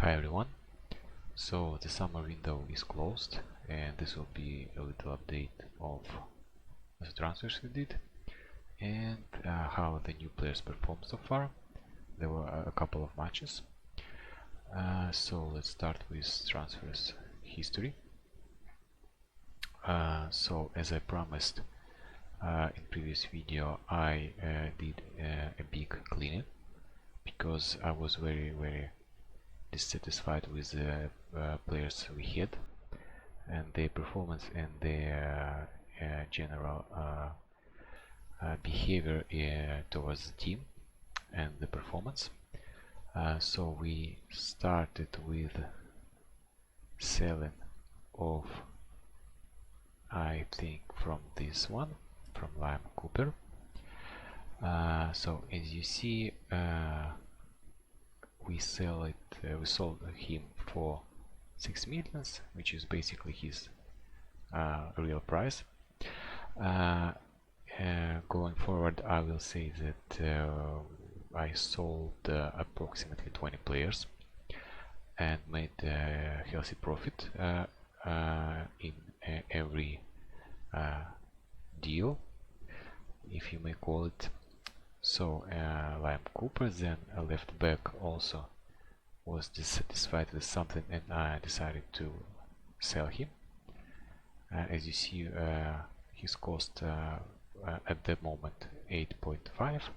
Hi everyone. So the summer window is closed and this will be a little update of the transfers we did and how the new players performed so far. There were a couple of matches. So let's start with transfers history. So as I promised in previous video, I did a big cleaning because I was very dissatisfied with the players we had and their performance and their general behavior towards the team and the performance. So we started with selling of, I think, from this one, from Lime Cooper. So as you see, we sold him for 6 millions, which is basically his real price. Going forward, I will say that I sold approximately 20 players and made a healthy profit in every deal, if you may call it. So Lime Cooper, then a left back, also was dissatisfied with something and I decided to sell him. As you see, his cost at the moment 8.5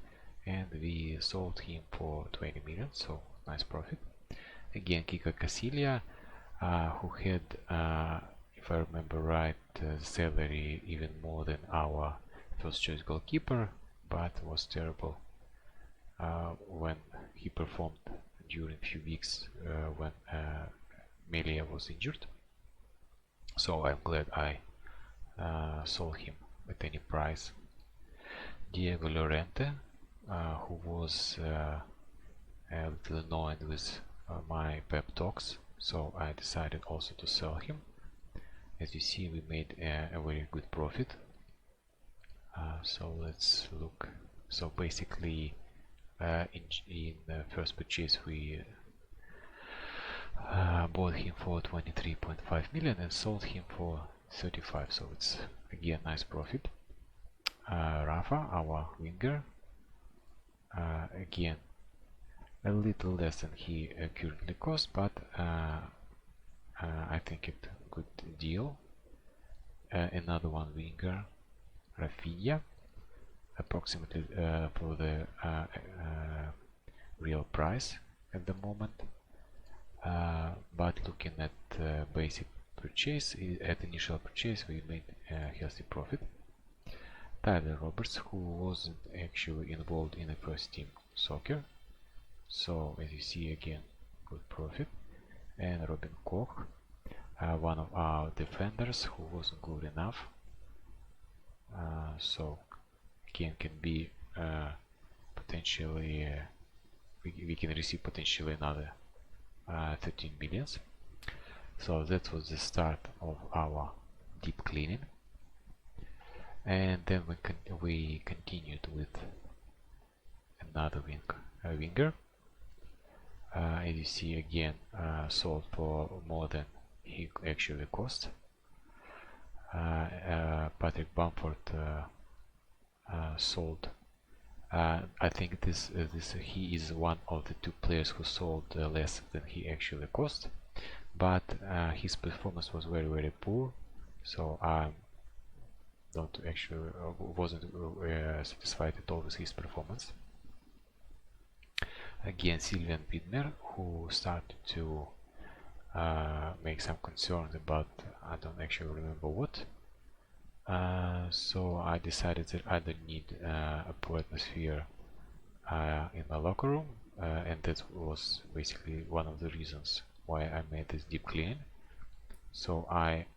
and we sold him for 20 million, so nice profit. Again, Kika Casilia, who had, if I remember right, salary even more than our first choice goalkeeper, but was terrible when he performed during few weeks when Melia was injured. So I'm glad I sold him at any price. Diego Llorente, who was a little annoyed with my pep talks, so I decided also to sell him. As you see, we made a very good profit. So let's look. So basically, in the first purchase we bought him for 23.5 million and sold him for 35, so it's again nice profit. Rafa, our winger, again a little less than he currently costs, but I think it's a good deal. Another one winger, Rafinha, approximately for the real price at the moment. But looking at basic purchase, at initial purchase, we made a healthy profit. Tyler Roberts, who wasn't actually involved in the first team soccer, so as you see, again, good profit. And Robin Koch, one of our defenders who wasn't good enough, so again can be potentially we can receive potentially another 13 millions. So that was the start of our deep cleaning, and then we continued with another winger. As you see, again, sold for more than he actually cost. Patrick Bamford sold. I think he is one of the two players who sold less than he actually cost, but his performance was very poor, so I wasn't satisfied at all with his performance. Again, Sylvian Widmer, who started to make some concerns about, I don't actually remember what. So I decided that I don't need a poor atmosphere in my locker room, and that was basically one of the reasons why I made this deep clean. So I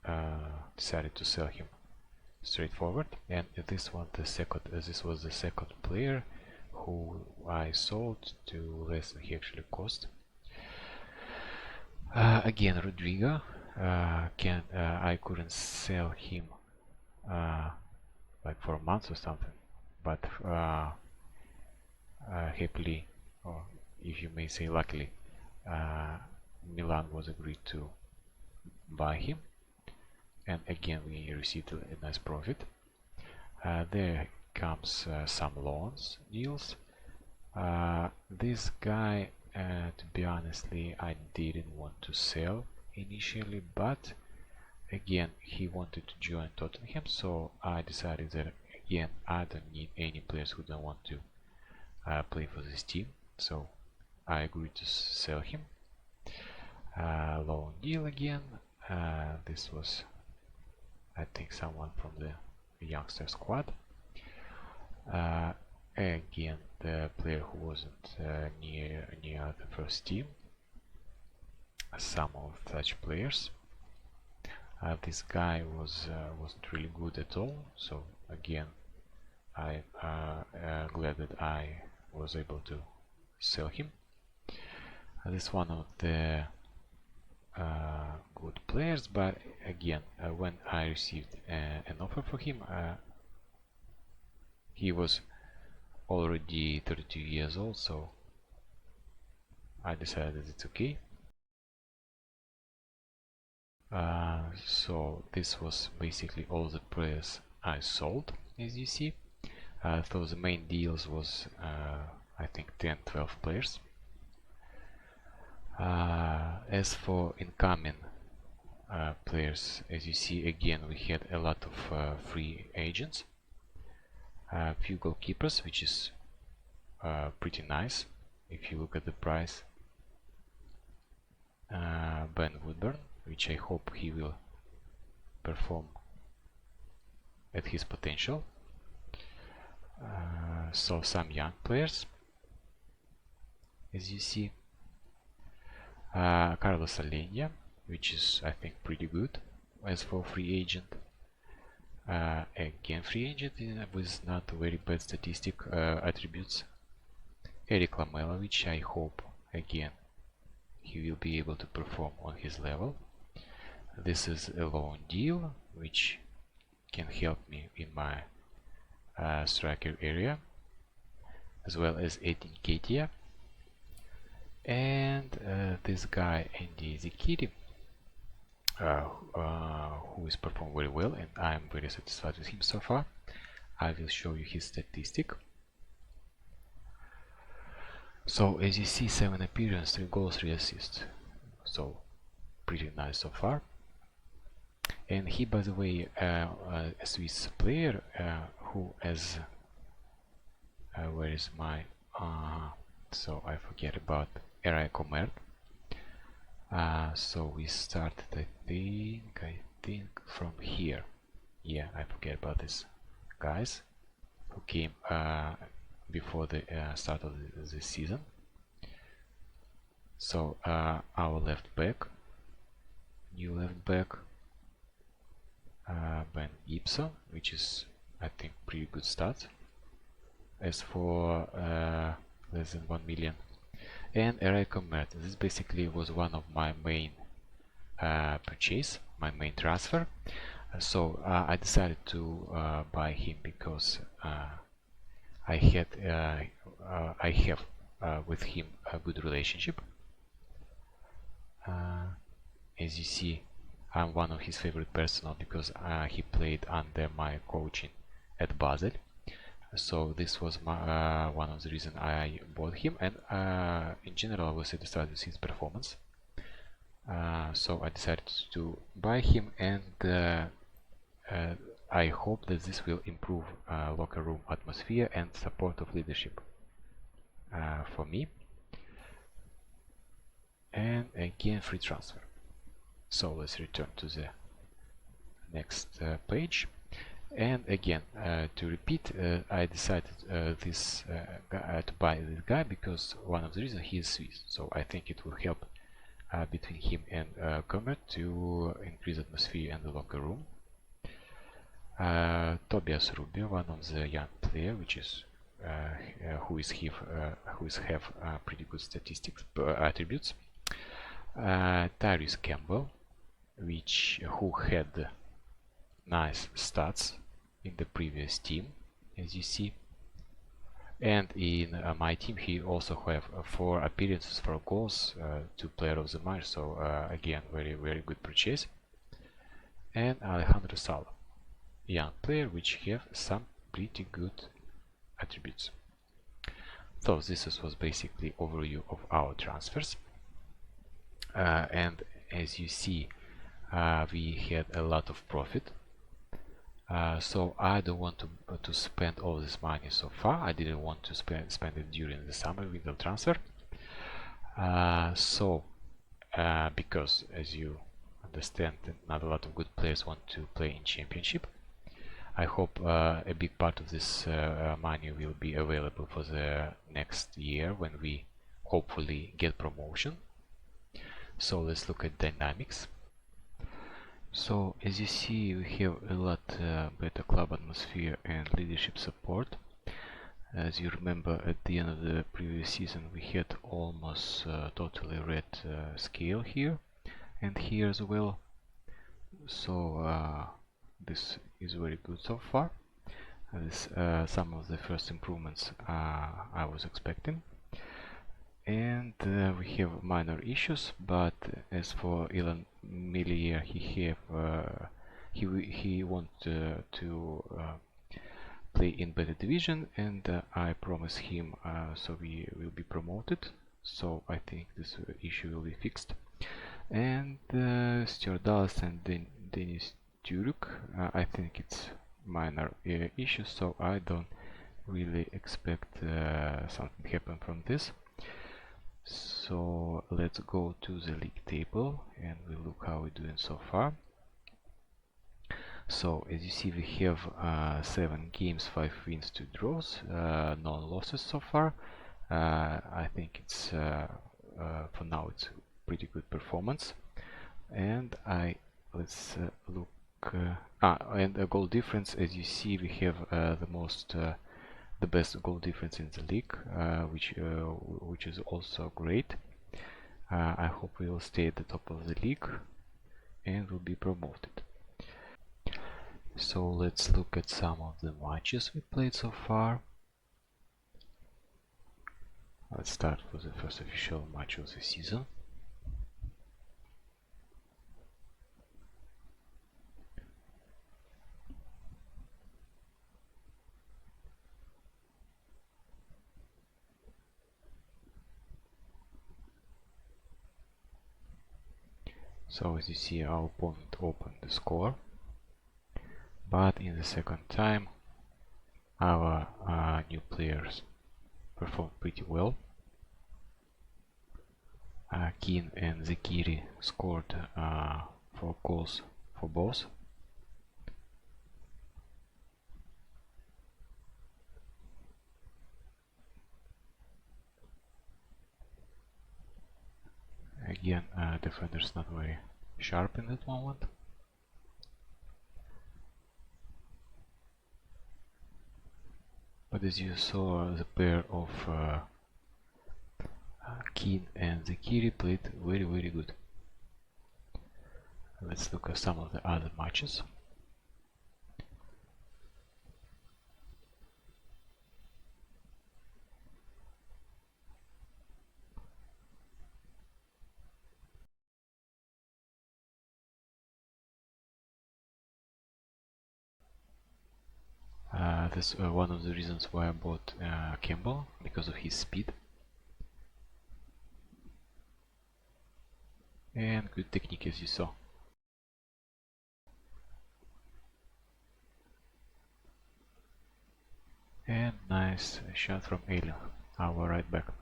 decided to sell him straightforward, and this was the second player who I sold to less than he actually cost. Again, Rodrigo, I couldn't sell him like for a month or something, but happily, or if you may say luckily, Milan was agreed to buy him, and again we received a nice profit. There comes some loans deals. This guy, to be honestly, I didn't want to sell initially, but again he wanted to join Tottenham, so I decided that again I don't need any players who don't want to play for this team, so I agreed to sell him. Loan deal again. This was, I think, someone from the youngster squad. Again, the player who wasn't near the first team. Some of such players. This guy wasn't really good at all. So again, I'm glad that I was able to sell him. This is one of the good players, but again, when I received an offer for him, he was already 32 years old, so I decided it's okay. So this was basically all the players I sold, as you see. So the main deals was I think 10-12 players. As for incoming players, as you see, again we had a lot of free agents, a few goalkeepers, which is pretty nice if you look at the price. Ben Woodburn, which I hope he will perform at his potential. So some young players, as you see. Carlos Alenia, which is I think pretty good as for free agent. Again free agent with not very bad statistic attributes. Eric Lamela, which I hope again he will be able to perform on his level. This is a loan deal which can help me in my striker area, as well as Edin Ketia. And this guy Andy Zikiri, who is performed very well, and I am very satisfied with him so far. I will show you his statistic. So as you see, 7 appearances, 3 goals, 3 assists. So pretty nice so far. And he, by the way, a Swiss player who has where is my so I forget about Area Commerce. So we started, I think from here. Yeah, I forget about this guys who came before the start of the season. So our left back, new left back, Ben Gibson, which is I think pretty good start. As for less than 1 million. And Eric Mert, this basically was one of my main purchase, my main transfer. So I decided to buy him because I have with him a good relationship. As you see, I'm one of his favorite personnel because he played under my coaching at Basel. So this was my, one of the reasons I bought him, and in general I was satisfied with his performance. So I decided to buy him, and I hope that this will improve locker room atmosphere and support of leadership for me. And again, free transfer. So let's return to the next page. And again, to repeat, I decided to buy this guy because one of the reasons he is Swiss. So I think it will help between him and Comet to increase atmosphere in the locker room. Tobias Rubio, one of the young player, which is who have pretty good statistics attributes. Tyrese Campbell, who had nice stats in the previous team, as you see. And in my team he also have 4 appearances, 4 goals, 2 player of the match, so again very good purchase. And Alejandro Sala, young player which have some pretty good attributes. So this was basically overview of our transfers, and as you see we had a lot of profit. So I don't want to spend all this money so far. I didn't want to spend it during the summer window transfer. Because as you understand, not a lot of good players want to play in championship. I hope a big part of this money will be available for the next year when we hopefully get promotion. So let's look at dynamics. So as you see, we have a lot better club atmosphere and leadership support. As you remember, at the end of the previous season we had almost totally red scale here and here as well. So this is very good so far. This some of the first improvements I was expecting. And we have minor issues, but as for Ilan Millier, he want to play in better division, and I promise him so we will be promoted. So I think this issue will be fixed. And Stuart Dallas and Dennis Turuk, I think it's minor issues, so I don't really expect something happen from this. So let's go to the league table and we look how we're doing so far. So as you see, we have 7 games, 5 wins, 2 draws, no losses so far. I think it's for now it's pretty good performance. And let's look and the goal difference. As you see, we have the best goal difference in the league, which is also great. I hope we will stay at the top of the league and will be promoted. So let's look at some of the matches we played so far. Let's start with the first official match of the season. So as you see, our opponent opened the score, but in the second time our new players performed pretty well. Keane and Zekiri scored 4 goals for both. Again, defender's not very sharp in that moment. But as you saw, the pair of Keane and Zekiri played very good. Let's look at some of the other matches. That's one of the reasons why I bought Campbell, because of his speed and good technique, as you saw. And nice shot from Alien, our right back.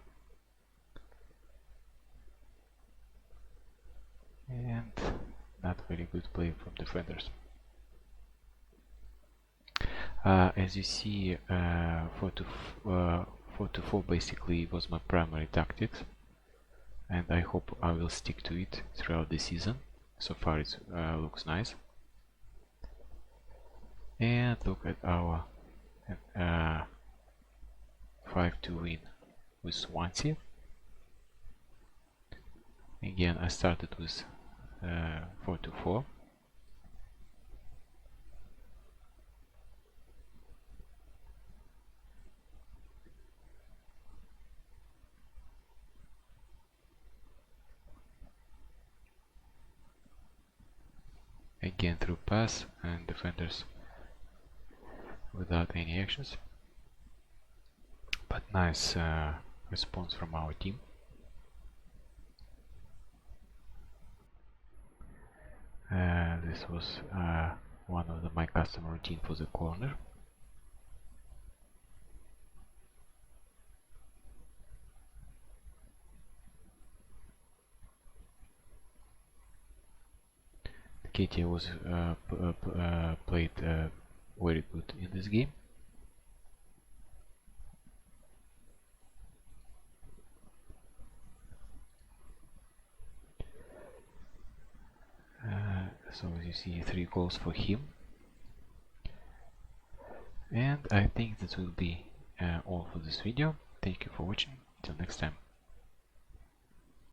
And not very good play from defenders. As you see, 4-4 basically was my primary tactics, and I hope I will stick to it throughout the season. So far it looks nice. And look at our 5-2 win with Swansea. Again, I started with 4-4. again through pass and defenders without any actions. But nice response from our team. This was one of my custom routine for the corner. KT was played very good in this game. So as you see, 3 goals for him. And I think that will be all for this video. Thank you for watching. Till next time.